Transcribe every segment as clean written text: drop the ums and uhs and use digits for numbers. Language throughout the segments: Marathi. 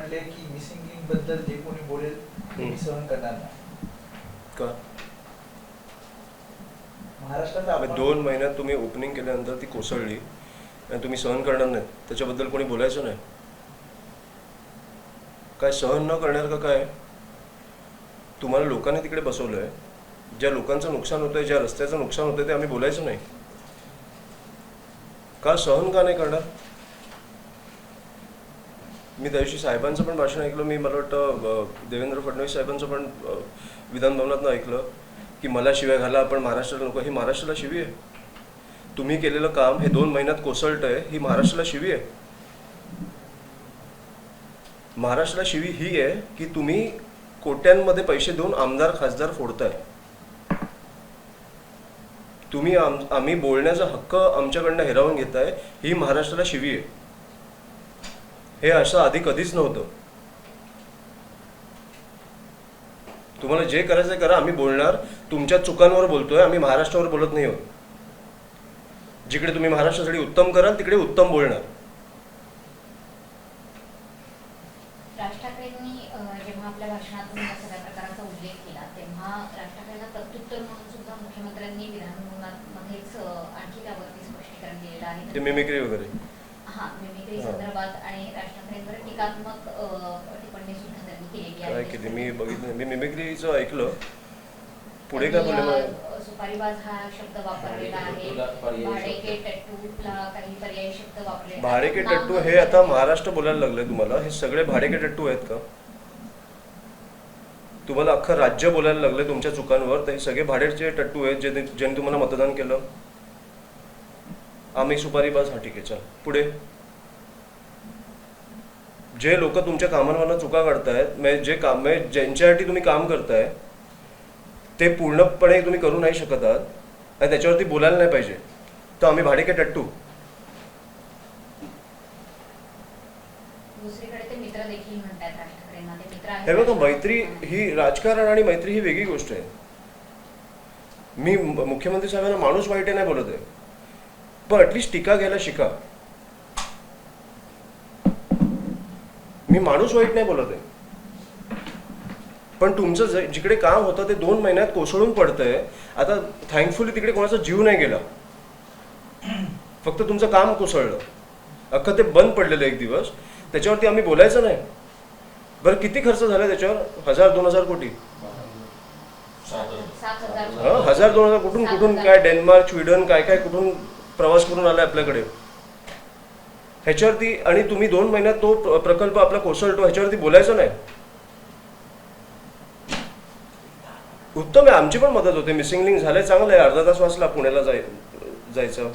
म्हणले की मिसिंग लिंक बद्दल जे कोणी बोलेल ते मी सहन करणार नाही. का महाराष्ट्राचा 2 महिन्यात तुम्ही ओपनिंग केल्यानंतर ती कोसळली आणि तुम्ही सहन करणार नाही, त्याच्याबद्दल कोणी बोलायचं नाही? काय सहन न करणार का काय? तुम्हाला लोकांनी तिकडे बसवलंय, ज्या लोकांचं नुकसान होतंय, ज्या रस्त्याचं नुकसान होतंय ते आम्ही बोलायचं नाही का? सहन का नाही करणार? मी त्या दिवशी साहेबांचं पण भाषण ऐकलं. मला वाटतं देवेंद्र फडणवीस साहेबांचं पण विधान भवनातनं ऐकलं की मला शिव्या घाला पण महाराष्ट्राला नको. ही महाराष्ट्राला शिवी आहे? तुम्ही केलेलं काम हे 2 महिन्यात कोसळतंय, ही महाराष्ट्राला शिवी आहे? महाराष्ट्राला शिवी ही आहे की तुम्ही कोट्यांमध्ये पैसे देऊन आमदार खासदार फोडताय. तुम्ही आम्ही बोलण्याचा हक्क आमच्याकडनं हिरावून घेताय, ही महाराष्ट्राला शिवी आहे. हे असं आधी कधीच नव्हतं. तुम्हाला जे करायचं करा, आम्ही बोलणार. तुमच्या चुकांवर बोलतोय, आम्ही महाराष्ट्रावर बोलत नाही आहोत. जिकडे तुम्ही महाराष्ट्रासाठी उत्तम कराल तिकडे उत्तम बोलणार. राज ठाकरेंनी जेव्हा आपल्या भाषणातून या सगळ्या प्रकाराचा उल्लेख केला तेव्हा राज ठाकरेंना प्रत्युत्तर म्हणून सुद्धा मुख्यमंत्र्यांनी विधानभवनामध्येच आणखी त्यावरती स्पष्टीकरण दिलेलं आहे. ते मिमिक्री वगैरे मिमिक्री संदर्भात आणि राज ठाकरेंवर टीकात्मक टिप्पणी सुद्धा त्यांनी केलेली आहे. काय केली मी बघितलं, मी मिमिक्रीचं ऐकलं. पुढे काय बोलले? सुपारीबाज हा शब्द वापरलेला आहे. भाडेके टट्टूला काही पर्यायी शब्द वापरले. भाडेके टट्टू हे आता महाराष्ट्र बोलायला लागले तुम्हाला? हे सगळे भाडेके टट्टू आहेत का? तुम्हाला अख्खं राज्य बोलायला लागले तुमच्या चुकांवर, तर हे सगळे भाडेचे टट्टू आहेत ज्यांनी तुम्हाला मतदान केलं. आम्ही सुपारीबाज, हा ठीक आहे, चल पुढे. जे लोक तुमच्या कामांवरनं चुका काढतायत, जे काम ज्यांच्यासाठी तुम्ही काम करताय ते पूर्णपणे तुम्ही करू नाही शकत आहात आणि त्याच्यावरती बोलायला नाही पाहिजे, तर आम्ही भाडेके टट्टू. दुसरीकडे ते मित्र देखील म्हणतात राज ठाकरेंना, ते मित्र आहेत. हे बघा, मैत्री ही, राजकारण आणि मैत्री ही वेगळी गोष्ट आहे. मी मुख्यमंत्री साहेबांना माणूस वाईट नाही बोलत आहे, पण ॲटलिस्ट टीका घ्यायला शिका. मी माणूस वाईट नाही बोलत आहे, पण तुमचं जिकडे काम होतं ते 2 महिन्यात कोसळून पडतंय. आता थँकफुली तिकडे कोणाचा जीव नाही गेला, फक्त तुमचं काम कोसळलं. अख्खं ते बंद पडलेलं 1 दिवस, त्याच्यावरती आम्ही बोलायचं नाही. बरं किती खर्च झाला त्याच्यावर? 1000-2000 कोटी. 1000-2000 कुठून कुठून काय डेन्मार्क, स्वीडन, काय काय कुठून प्रवास करून आलाय आपल्याकडे ह्याच्यावरती. आणि तुम्ही 2 महिन्यात तो प्रकल्प आपला कोसळतो, ह्याच्यावरती बोलायचं नाही. उत्तम आहे, आमची पण मदत होते. मिसिंग लिंक झालंय, चांगलं आहे. अर्धा तास वाचला पुण्याला जायचं.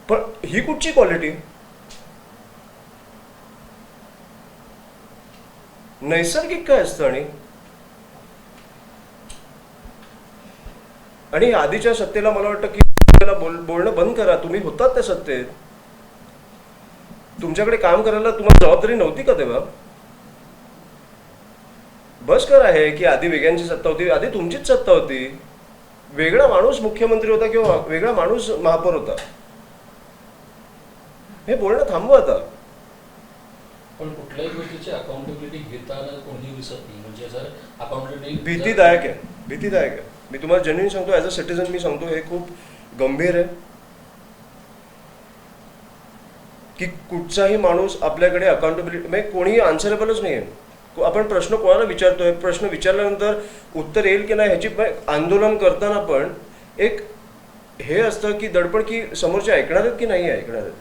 पण ही कुठची क्वालिटी? नैसर्गिक काय असतं? आणि आधीच्या सत्तेला मला वाटतं की बोलणं बंद करा. तुम्ही होतात त्या सत्तेत, तुमच्याकडे काम करायला तुम्हाला जबाबदारी नव्हती का तेव्हा? बस करा हे की आधी वेगळ्यांची सत्ता होती, आधी तुमचीच सत्ता होती. वेगळा माणूस मुख्यमंत्री होता किंवा वेगळा माणूस महापौर होता. हे बोलणं थांबवा आता. पण कुठल्याही गोष्टीची अकाउंटेबिलिटी घेताना कोणीही दिसत नाही. म्हणजे जर अकाउंटेबिलिटी भीतीदायक आहे, भीतीदायक आहे. मी तुम्हाला जेन्युइन सांगतो, ॲज अ सिटीजन मी सांगतो, हे खूप गंभीर आहे की कुठचाही माणूस आपल्याकडे अकाउंटेबिलिटी म्हणजे कोणीही आन्सरेबलच नाही आहे. आपण प्रश्न कोणाला विचारतोय, प्रश्न विचारल्यानंतर उत्तर येईल की नाही ह्याची आंदोलन करताना पण एक हे असतं की दडपण की समोरचे ऐकणार आहेत की नाही ऐकणार आहेत.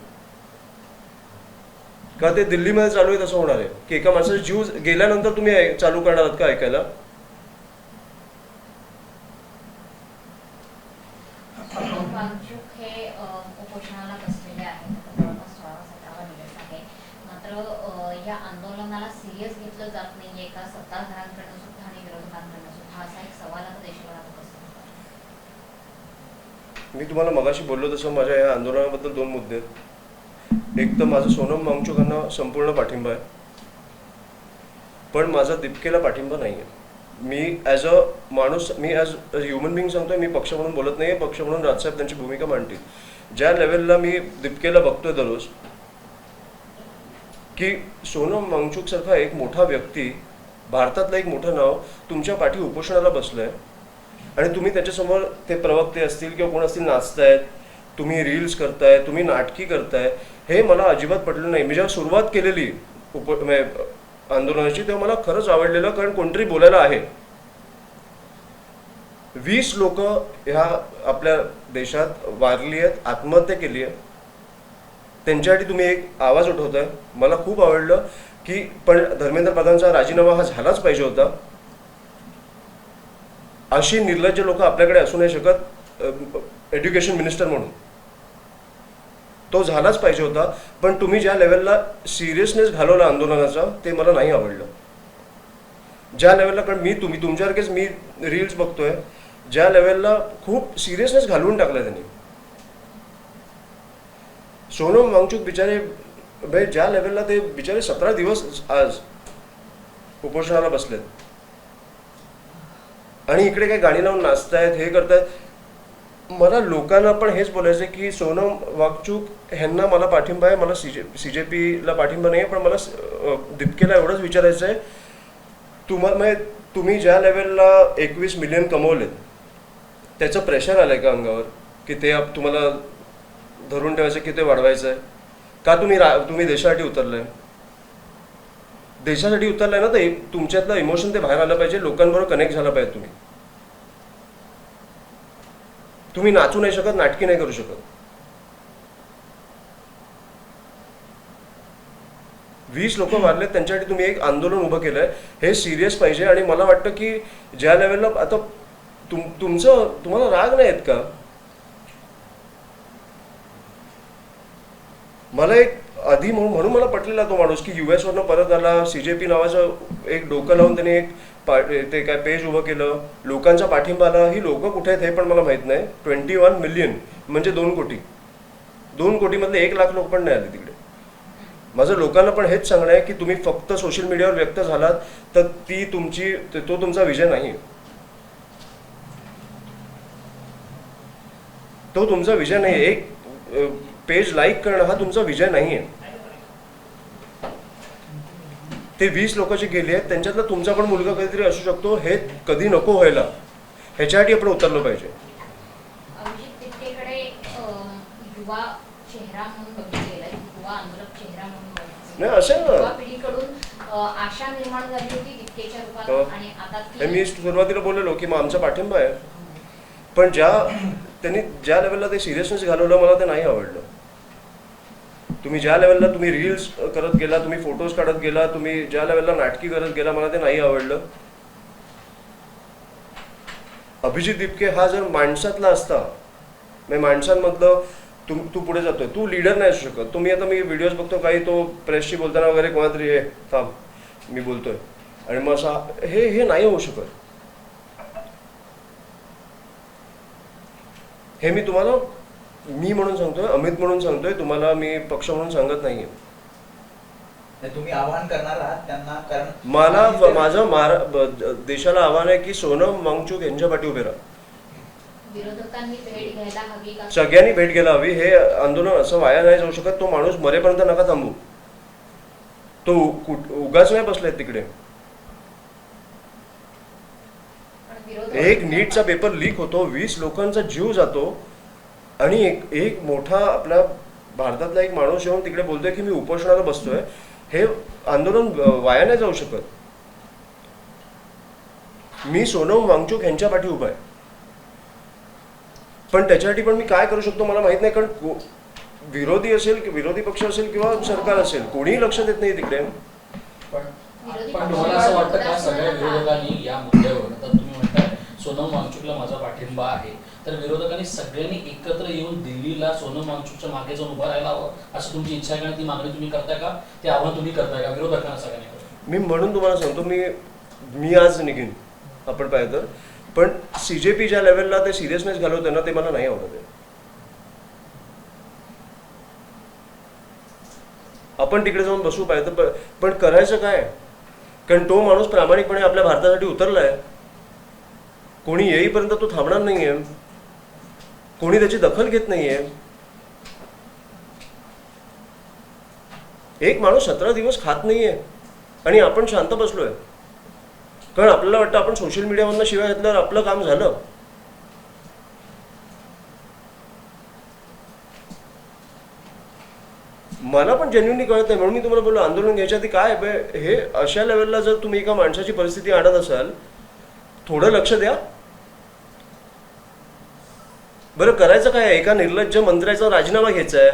का ते दिल्लीमध्ये चालू आहे तसं होणार आहे की एका माणसाचा जीव गेल्यानंतर तुम्ही चालू करणार आहात का ऐकायला? हे उपोषणाला बसलेले आहेत, जवळपास 16-17 दिवस आहे. मात्र या आंदोलनाला सिरियस घेतलं जात नाहीये का सत्ताधाऱ्यांकडनं सुद्धा आणि विरोधकांकडनं सुद्धा, असा एक सवाल आता देशभरात उपस्थित होतो. मी तुम्हाला मगाशी बोललो तसं माझ्या या आंदोलनाबद्दल 2 मुद्दे आहेत. एक तर माझं सोनम वांगचुकांना संपूर्ण पाठिंबा आहे, पण माझा दीपकेला पाठिंबा नाही आहे. मी ॲज अ माणूस, मी ॲज अ ह्युमन बिंग सांगतोय, मी पक्ष म्हणून बोलत नाही आहे. पक्ष म्हणून राजसाहेब त्यांची भूमिका मांडतील. ज्या लेवलला मी दीपकेला बघतोय दररोज, की सोनम वांगचूक सारखा एक मोठा व्यक्ती, भारतातलं एक मोठं नाव तुमच्या पाठी उपोषणाला बसलंय आणि तुम्ही त्याच्यासमोर ते प्रवक्ते असतील किंवा कोण असतील नाचतायत, तुम्ही रील्स करताय, तुम्ही नाटकी करताय, हे मला अजिबात पटलं नाही. मी जेव्हा सुरुवात केलेली आंदोलनाची तेव्हा मला खरंच आवडलेलं, कारण कोणतरी बोलायला आहे. 20 लोक ह्या आपल्या देशात वारली आहेत, आत्महत्या केली आहे, त्यांच्यासाठी तुम्ही एक आवाज उठवताय. मला खूप आवडलं की पण धर्मेंद्र प्रधानचा राजीनामा हा झालाच पाहिजे होता. अशी निर्लज्ज लोक आपल्याकडे असू नाही शकत एज्युकेशन मिनिस्टर म्हणून. तो झालाच पाहिजे होता. पण तुम्ही ज्या लेवलला सिरियसनेस घालवला आंदोलनाचा ते मला नाही आवडलं. ज्या लेवलला, कारण मी तुमच्यासारखेच मी रील्स बघतोय, ज्या लेवलला खूप सिरियसनेस घालवून टाकला त्यांनी. सोनम वांगचूक बिचारे ज्या लेवलला ते बिचारे 17 दिवस आज उपोषणाला बसलेत आणि इकडे काही गाणी लावून नाचतायत, हे करतायत. मला लोकांना पण हेच बोलायचं की सोनम वांगचूक ह्यांना मला पाठिंबा आहे, मला CJPला पाठिंबा नाही आहे, पण मला दीपकेला एवढंच विचारायचं आहे, तुम्ही ज्या लेवलला 21 मिलियन कमवलेत त्याचं प्रेशर आलंय का अंगावर की ते तुम्हाला धरून ठेवायचं की ते वाढवायचं आहे का? तुम्ही देशासाठी उतरलाय, देशासाठी उतरलाय ना, तर तुमच्यातलं इमोशन ते बाहेर आलं पाहिजे, लोकांबरोबर कनेक्ट झाला पाहिजे. तुम्ही नाचू नाही शकत, नाटकी नाही करू शकत. 20 लोक वारलेत, त्यांच्यासाठी तुम्ही एक आंदोलन उभं केलंय, हे सिरियस पाहिजे. आणि मला वाटतं की ज्या लेवलला आता तुम्हाला राग नाही आहेत का? मला एक आधी म्हणून मला पटलेला तो माणूस की US वरनं परत आला, CJP नावाचं एक डोकं लावून त्याने एक ते काय पेज उभं केलं, लोकांचा पाठिंबा आला. ही लोक कुठे आहेत हे पण मला माहित नाही. 21 मिलियन म्हणजे 2 कोटी. 2 कोटीमधले 1 लाख लोक पण नाही आले तिकडे. माझं लोकांना पण हेच सांगणं आहे की तुम्ही फक्त सोशल मीडियावर व्यक्त झालात तर तो तुमचा विजय नाही. तो तुमचा विजय नाही. एक पेज लाईक करणं हा तुमचा विजय नाही आहे. ते 20 लोक जे गेले आहेत त्यांच्यातला तुमचा पण मुलगा कधीतरी असू शकतो, हे कधी नको व्हायला. ह्याच्यासाठी आपण उतरलो पाहिजे. अभिजित तितकेकडे युवा चेहरा म्हणून बघितलं गेलं, युवा आंदोलक चेहरा म्हणून बघितलं. नाही असं युवा पिढीकडून आशा निर्माण झाली होती तितकेच्या रूपात आणि आता मी सुरुवातीला बोललेलो की मग आमचा पाठिंबा आहे, पण त्यांनी ज्या लेवलला ते सिरियसनेस घालवलं मला ते नाही आवडलं. तुम्ही ज्या लेवलला तुम्ही रील्स करत गेला, तुम्ही फोटोज काढत गेला, तुम्ही ज्या लेवलला नाटकी करत गेला, मला ते नाही आवडलं. अभिजित दीपके हा जर माणसातला असता, माणसांमधलं तू पुढे जातोय, तू लीडर नाही असू शकत. तुम्ही आता मी व्हिडिओज बघतो काही, तो प्रेसशी बोलताना वगैरे कोणातरी हे थांब मी बोलतोय आणि मग असा हे नाही होऊ शकत. हे मी तुम्हाला मी म्हणून सांगतोय, अमित म्हणून सांगतोय, तुम्हाला मी पक्ष म्हणून सांगत नाहीये. तुम्ही आवाहन करणार आहात त्यांना, कारण माझं देशाला आव्हान आहे की सोनम वांगचूक यांच्या पाठी उभे राहा. विरोधकांनी भेट घ्यायला हवी का? सगळ्यांनी भेट घ्यायला हवी. हे आंदोलन असं वाया नाही जाऊ शकत. तो माणूस मरेपर्यंत नका थांबू. तो उगाच नाही बसलाय तिकडे. एक नीटचा पेपर लीक होतो, 20 लोकांचा जीव जातो आणि एक मोठा आपल्या भारतातला एक माणूस येऊन तिकडे बोलतोय की मी उपोषणाला बसतोय. हे आंदोलन वाया नाही जाऊ शकत. मी सोनम वांगचूक यांच्या पाठी उभा आहे, पण त्याच्यासाठी पण मी काय करू शकतो मला माहित नाही. कारण विरोधी असेल, विरोधी पक्ष असेल किंवा सरकार असेल, कोणीही लक्ष देत नाही तिकडे. पण तुम्हाला असं वाटतं का सगळ्या विरोधकांनी या मुद्द्यावर, तर तुम्ही म्हणताय सोनम वांगचूकला माझा पाठिंबा आहे, तर विरोधकांनी सगळ्यांनी एकत्र येऊन दिल्लीला सोनम वांगचूकच्या मागे जाऊन उभं राहायला हवं असं तुमची इच्छा आहे का? ती मागणी तुम्ही करताय का? ते आव्हान तुम्ही करताय का विरोधकांना सगळ्यांनी? मी म्हणून तुम्हाला सांगतो, मी आज निघेन आपण पाहिजे तर, पण CJP ज्या लेवलला ते सिरियसनेस घालवते ना, ते मला नाही आवडत. आपण तिकडे जाऊन बसू पाहिजे, पण करायचं काय? कारण तो माणूस प्रामाणिकपणे आपल्या भारतासाठी उतरलाय. कोणी येईपर्यंत तो थांबणार नाहीये, कोणी त्याची दखल घेत नाहीये. एक माणूस 17 दिवस खात नाहीये आणि आपण शांत बसलोय, कारण आपल्याला वाटतं आपण सोशल मीडियावरनं शिवाय घेतल्यावर आपलं काम झालं. मला पण जेन्युइनली कळत नाही, म्हणून मी तुम्हाला बोललो आंदोलन घ्यायच्या आधी काय हे अशा लेवलला जर तुम्ही एका माणसाची परिस्थिती आणत असाल, थोडं लक्ष द्या. बरं करायचं काय आहे? एका निर्लज्ज मंत्र्याचा राजीनामा घ्यायचा आहे.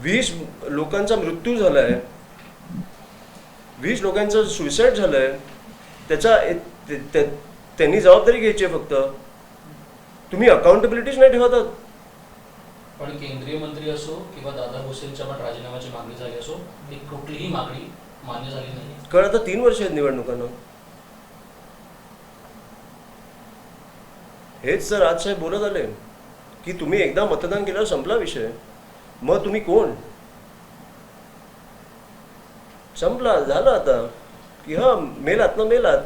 वीस लोकांचा मृत्यू झालाय, 20 लोकांचं सुसाईड झालंय, त्यांनी जबाबदारी घ्यायची आहे. फक्त तुम्ही अकाउंटेबिलिटीच नाही ठेवत. पण केंद्रीय मंत्री असो किंवा दादा भुसेंच्या पण राजीनाम्याची मागणी झाली असो, ती कुठलीही मागणी मान्य झाली नाही. कारण आता 3 वर्ष आहेत निवडणुकांना. हेच सर आज साहेब बोलत आले की तुम्ही एकदा मतदान केल्यावर संपला विषय, मग तुम्ही कोण? संपला, झालं आता की हा मेलात ना मेलात.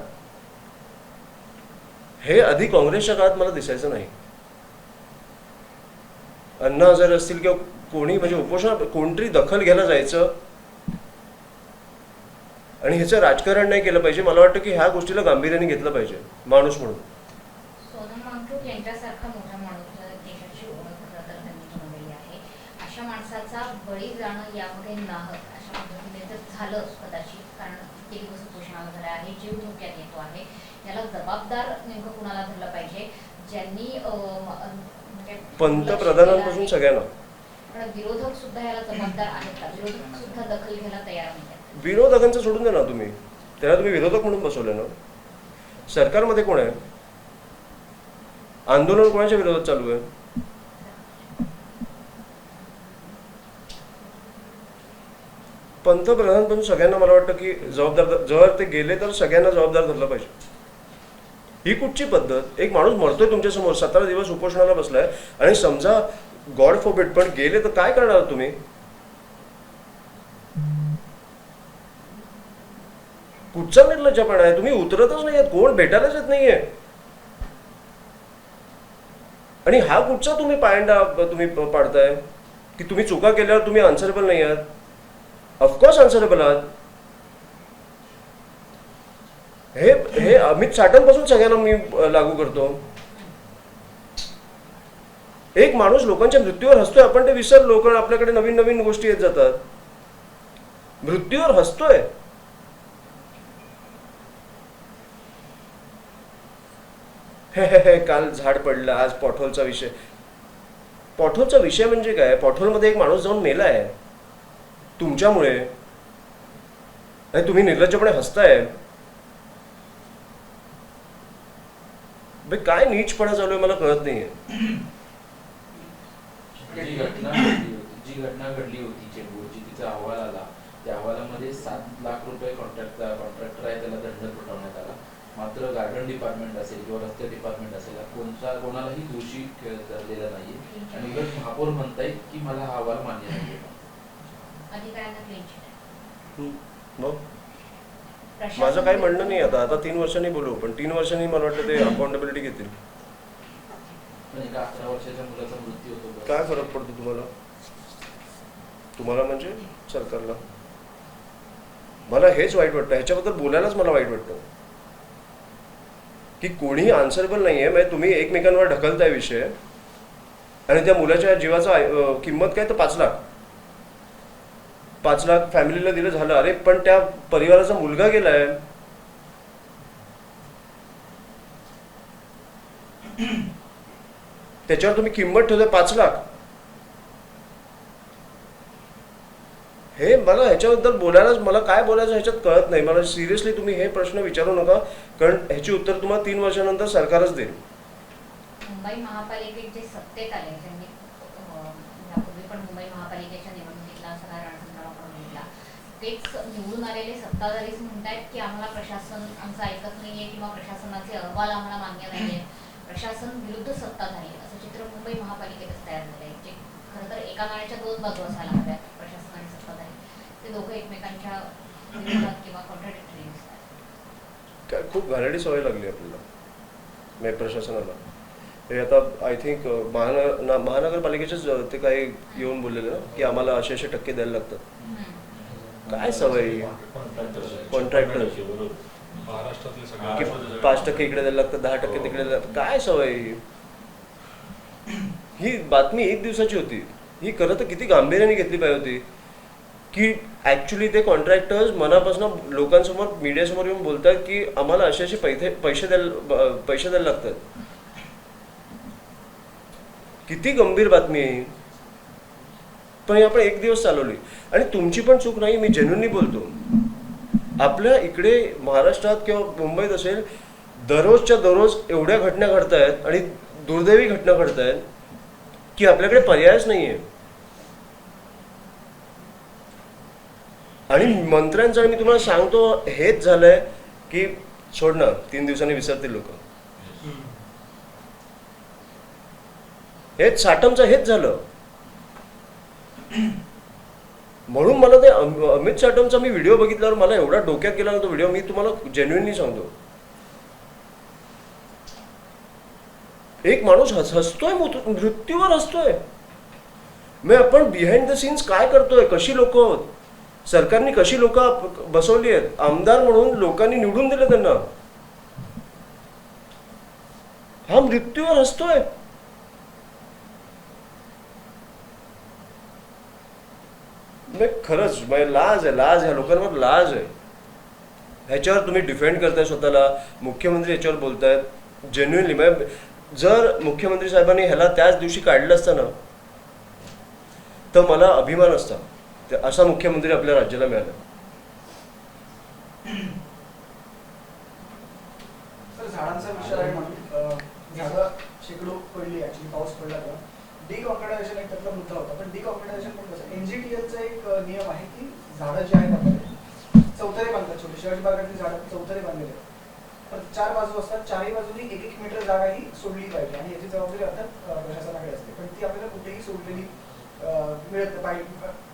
हे आधी काँग्रेसच्या काळात मला दिसायचं नाही. अण्णा हजारे असतील किंवा कोणी म्हणजे उपोषण कोणतरी दखल घ्यायला जायचं आणि ह्याचं राजकारण नाही केलं पाहिजे. मला वाटतं की ह्या गोष्टीला गांभीर्याने घेतलं पाहिजे माणूस म्हणून. सोनम वांगचूक यांच्यासारखा मोठा माणूस देशाची ओळख खरं तर त्यांनी बनवलेली आहे. अशा माणसाचा बळी जाणं यामध्ये नाहक अशा पद्धतीने जर झालं कदाचित, कारण किती दिवस उपोषणाला झाले आहे, जीव धोक्यात येतो आहे, याला जबाबदार नेमकं कुणाला धरलं पाहिजे? ज्यांनी म्हणजे पंतप्रधानांपासून सगळ्यांना. पण विरोधक सुद्धा याला जबाबदार आहेत का? विरोधक सुद्धा दखल घ्यायला तयार नाही. विरोधकांचं सोडून द्या ना तुम्ही, त्याला तुम्ही विरोधक म्हणून बसवले ना. सरकारमध्ये कोण आहे? आंदोलन कोणाच्या विरोधात चालू आहे? पंतप्रधानपासून सगळ्यांना मला वाटतं की जबाबदार, जर ते गेले तर सगळ्यांना जबाबदार धरलं पाहिजे. ही कुठची पद्धत? एक माणूस मरतोय तुमच्यासमोर, 17 दिवस उपोषणाला बसलाय, आणि समजा गॉड फॉरबिड पण गेले तर काय करणार तुम्ही? कुठचा निर्लज्जपणा आहे? तुम्ही उतरतच नाहीये, कोण भेटायलाच येत नाहीये. आणि हा कुठचा तुम्ही पायंडा तुम्ही पाडताय की तुम्ही चुका केल्यावर तुम्ही आन्सरेबल नाही आहात? ऑफकोर्स आन्सरेबल आहात. हे अमित साठंपासून सगळ्यांना मी लागू करतो. एक माणूस लोकांच्या मृत्यूवर हसतोय, आपण ते विसरलो, कारण आपल्याकडे नवीन नवीन गोष्टी येत जातात. मृत्यूवर हसतोय. हे काल झाड पडलं, आज पॉटहोलचा विषय. पॉटहोलचा विषय म्हणजे काय? पॉटहोलमध्ये एक माणूस जाऊन मेला आहे तुमच्यामुळे, आणि तुम्ही निर्लज्जपणे हसताय. काय नीचपणा चालू आहे मला कळत नाहीये. जी घटना घडली होती चेंबूरची, तिचा अहवाल आला, त्या अहवालामध्ये 7 लाख रुपये कॉन्ट्रॅक्टर आहे त्याला दंड ठोठावण्यात आला. मात्र गार्डन डिपार्टमेंट असेल किंवा रस्ते डिपार्टमेंट असेल, कोणालाही दोषी धरलेला नाहीये. आणि उलट महापौर म्हणतायत की मला हा अहवाल मान्य नाहीये. माझं काही म्हणणं नाही आता 3 वर्षांनी बोलू, पण 3 वर्षांनी मला वाटतं ते अकाउंटेबिलिटी घेतील. एका 11 वर्षाच्या मुलाचा मृत्यू होतो. काय फरक पडतो तुम्हाला? तुम्हाला म्हणजे सरकारला? मला हेच वाईट वाटतं, ह्याच्याबद्दल बोलायलाच मला वाईट वाटतं की कोणीही आन्सरेबल नाहीये. म्हणजे तुम्ही एकमेकांवर ढकलताय विषय, आणि त्या मुलाच्या जीवाचा किंमत काय तर 5 लाख. 5 लाख फॅमिलीला दिलं झालं. अरे पण त्या परिवाराचा मुलगा गेलाय. त्याच्यावर तुम्ही किंमत ठेवताय 5 लाख. हे मला ह्याच्याबद्दल बोलायलाच, मला काय बोलायचं ह्याच्यात कळत नाही. मला सिरियसली तुम्ही हे प्रश्न विचारू नका, कारण ह्याची उत्तर तुम्हाला 3 वर्षानंतर सरकारच देईल. मुंबई महापालिकेत जे सत्तेत आले, त्यांनी यापूर्वी पण मुंबई महापालिकेच्या निवडणुकीतला सगळा रणसंग्राम बघितला, तेच निवडून आलेले सत्ताधारीच म्हणतायत की आम्हाला प्रशासन आमचं ऐकत नाहीये किंवा प्रशासनाचे अहवाल आम्हाला मान्य नाहीये. प्रशासन विरुद्ध सत्ताधारी असं चित्र मुंबई महापालिकेतच तयार झालंय, जे खरं तर एका नाण्याच्या 2 बाजू असायला हव्यात. प्रशासन आणि सत्ताधारी ते दोघं एकमेकांच्या विरोधात किंवा कॉन्ट्राडिक्टरी दिसतात. खूप घाणेरडी सवय लागली आपल्याला प्रशासनाला. हे आता आय थिंक महानगरपालिकेचेच ते काही येऊन बोललेले ना की आम्हाला असे टक्के द्यायला लागतात. काय सवय कॉन्ट्रॅक्टर महाराष्ट्रातले की सगळे 5% इकडे द्यायला लागतात, 10% तिकडे द्यायला लागतात. काय सवय ही बातमी एक दिवसाची होती. ही खरं तर किती गांभीर्याने घेतली पाहिजे होती की ऍक्च्युली ते कॉन्ट्रॅक्टर्स मनापासून लोकांसमोर मीडियासमोर येऊन बोलतात की आम्हाला असे पैसे द्यायला लागतात. किती गंभीर बातमी आहे. पण आपण एक दिवस चालवली आणि तुमची पण चूक नाही, मी जेन्युइनली बोलतो. आपल्या इकडे महाराष्ट्रात किंवा मुंबईत असेल दररोजच्या दररोज एवढ्या घटना घडत आहेत आणि दुर्दैवी घटना घडत आहेत की आपल्याकडे पर्यायच नाहीये. आणि मंत्र्यांचं मी तुम्हाला सांगतो हेच झालंय की सोड ना, 3 दिवसांनी विसरतील लोक. हेच साटमचं हेच झालं. म्हणून मला ते अमित साटमचा मी व्हिडिओ बघितल्यावर मला एवढा डोक्यात गेला ना तो व्हिडिओ. मी तुम्हाला जेन्युइनली सांगतो. एक माणूस हसतोय, मृत्यूवर हसतोय. मग आपण बिहाइंड द सीन्स काय करतोय, कशी लोक सरकारने कशी लोक बसवली आहेत. आमदार म्हणून लोकांनी निवडून दिले त्यांना. हा मृत्यूवर हसतोय. खरंच लाज आहे, लाज. ह्या लोकांवर लाज आहे. ह्याच्यावर तुम्ही डिफेंड करताय स्वतःला. मुख्यमंत्री याच्यावर बोलतायत जेन्युइनली. जर मुख्यमंत्री साहेबांनी ह्याला त्याच दिवशी काढलं असतं ना तर मला अभिमान असता. असा मुख्यमंत्री आपल्या राज्याला मिळाला. सर झाडांचा विषय आहे म्हणून झाडं शेकडो पडली. ऍक्च्युली पाऊस पडला तेव्हा डिकॉन्क्रिटायझेशन एक त्यातला मुद्दा होता. पण डिकॉन्क्रिटायझेशन पण कसं NGTLचा एक नियम आहे की झाडं जे आहेत आपल्याकडे चौथरे बांधतात. छोटे शिवाजी पार्कातली झाडं चौथरे बांधलेले आहेत. तर 4 बाजू असतात. 4ही बाजूनी 1-1 मीटर जागा ही सोडली पाहिजे आणि याची जबाबदारी अर्थात प्रशासनाकडे असते. पण ती आपल्याला कुठेही सोडलेली मिळत पाहिजे,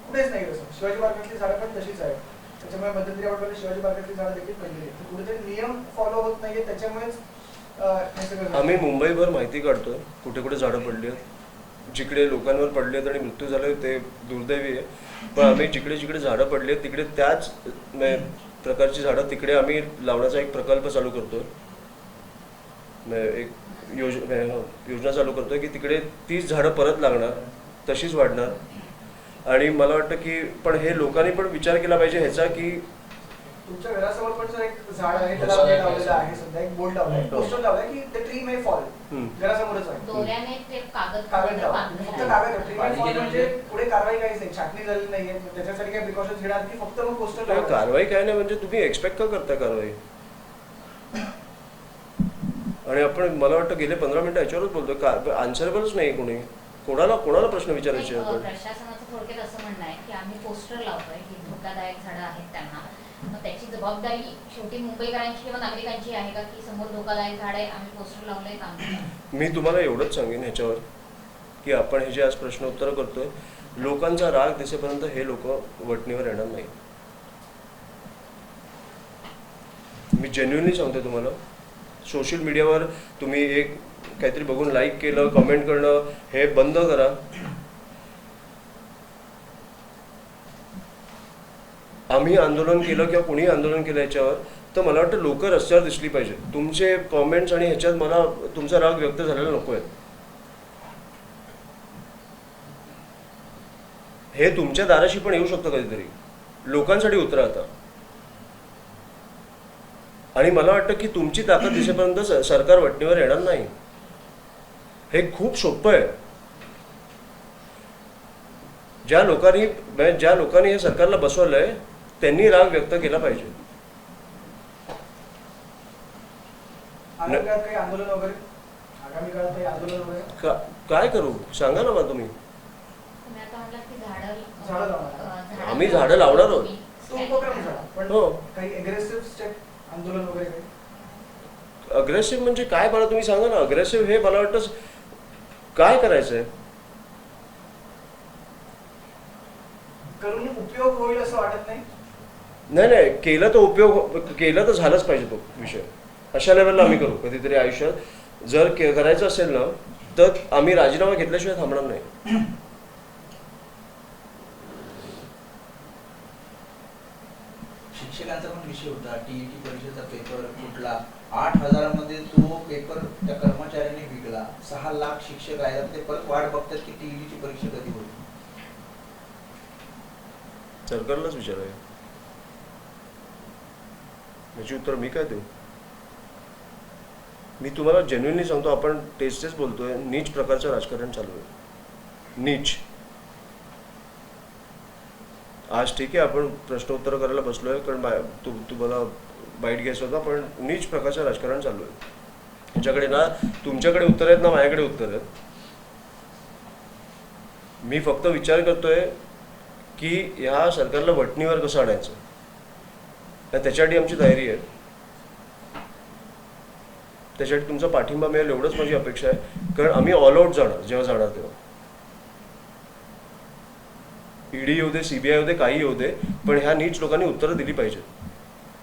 कुठेच नाही. कसं शिवाजी पार्कातली झाडं पण तशीच आहेत. त्याच्यामुळे मध्यंतरी आपण शिवाजी पार्कातली झाडं देखील पडलेली आहेत. कुठेतरी नियम फॉलो होत नाहीये. त्याच्यामुळेच आम्ही मुंबईभर माहिती काढतोय कुठे कुठे झाडं पडली आहेत. जिकडे लोकांवर पडले आहेत आणि मृत्यू झाले ते दुर्दैवी आहे. पण आम्ही जिकडे जिकडे झाडं पडली आहेत तिकडे त्याच प्रकारची झाडं तिकडे आम्ही लावण्याचा एक प्रकल्प चालू करतोय. एक योजना चालू करतोय की तिकडे 30 झाडं परत लागणार, तशीच वाढणार. आणि मला वाटतं की पण हे लोकांनी पण विचार केला पाहिजे ह्याचा की तुमच्या घरासमोर पण जर एक झाड आहे त्याला लावलेलं आहे. सध्या एक बोर्ड लावलाय, पोस्टर लावलाय की द ट्री मे फॉल. घरासमोरच आहे. दोऱ्याने ते कागद कागद बांधलेलं फक्त आहे. कागद. ट्री मे फॉल म्हणजे पुढे कारवाई काहीच नाही, छाटणी झाली नाहीये. त्याच्यासाठी काही प्रिकॉशन्स घेणार की फक्त मग पोस्टर लावलं. कारवाई काय नाही. म्हणजे तुम्ही एक्सपेक्ट का करता कारवाई. आणि आपण मला वाटतं गेले 15 मिनिटं याच्यावरच बोलतोय. आन्सरेबलच नाही कोणी. कोणाला प्रश्न विचारायचे आपण. प्रशासनाचं थोडक्यात असं म्हणणं आहे की आम्ही पोस्टर लावतोय की धोकादायक झाडं आहेत त्यांना. मग त्याची जबाबदारी शेवटी मुंबईकरांची किंवा नागरिकांची आहे का की समोर धोकादायक झाड आहे आम्ही पोस्टर लावलंय काम. मी तुम्हाला एवढंच सांगेन ह्याच्यावर की आपण हे जे आज प्रश्न उत्तर करतोय लोकांचा राग दिसेपर्यंत हे लोक वटणीवर येणार नाही. मी जेन्युइनली सांगतोय तुम्हाला. सोशल मीडियावर तुम्ही एक काहीतरी बघून लाईक केलं, कमेंट करणं हे बंद करा. आम्ही आंदोलन केलं किंवा कोणी आंदोलन केलं याच्यावर तर मला वाटतं लोक रस्त्यावर दिसली पाहिजे. तुमचे कॉमेंट्स आणि ह्याच्यात मला तुमचा राग व्यक्त झालेला नको आहे. हे तुमच्या दाराशी पण येऊ शकतं कधीतरी. लोकांसाठी उतरा आता. आणि मला वाटतं की तुमची ताकद दिसेपर्यंत सरकार वटणीवर येणार नाही. हे खूप सोपं आहे. ज्या लोकांनी हे सरकारला बसवलंय त्यांनी राग व्यक्त केला पाहिजे. आगामी काळात काही आंदोलन वगैरे काय करू सांगा ना मला तुम्ही. तुम्ही आता म्हटलं की झाडं लावणार. आम्ही झाडं लावणार आहोत. तो उपक्रम झाला. पण हो. काही अग्रेसिव्ह स्टेप आंदोलन वगैरे काही अग्रेसिव्ह म्हणजे काय मला तुम्ही सांगा ना. अग्रेसिव्ह हे मला वाटतं काय करायचंय. करून उपयोग होईल असं वाटत नाही. नाही केलं तर उपयोग केलं तर झालंच पाहिजे तो विषय. अशा लेवलला आम्ही करू कधीतरी आयुष्यात. जर करायचं असेल ना तर आम्ही राजीनामा घेतल्याशिवाय थांबणार नाही. शिक्षकांचा पण विषय होता, टीईटी परीक्षेचा पेपर फुटला, 8,000 मध्ये तो पेपर त्या कर्मचाऱ्यांनी विकला. 6 लाख शिक्षक आहेत, ते परत वाट बघतात की टीईटीची परीक्षा कधी होईल. सरकारलाच विचारावे, याची उत्तर मी काय देऊ? मी तुम्हाला जेन्युइनली सांगतो, आपण तेच बोलतोय, नीच प्रकारचं राजकारण चालू आहे, नीच. आज ठीक आहे आपण प्रश्नोत्तर करायला बसलोय कारण तुम्हाला बाईट घ्यायचं होता, पण नीच प्रकारचं राजकारण चालू आहे. ह्याच्याकडे ना तुमच्याकडे उत्तर आहेत ना माझ्याकडे उत्तर आहेत. मी फक्त विचार करतोय की ह्या सरकारला वटणीवर कसं आणायचं, त्याच्यासाठी आमची तयारी आहे. त्याच्यासाठी तुमचा पाठिंबा मिळेल एवढंच माझी अपेक्षा आहे, कारण आम्ही ऑल आउट जाणार जेव्हा जाणार तेव्हा. ईडी येऊ दे, सीबीआय येऊ दे, काही येऊ दे, पण ह्या नीच लोकांनी उत्तरं दिली पाहिजेत.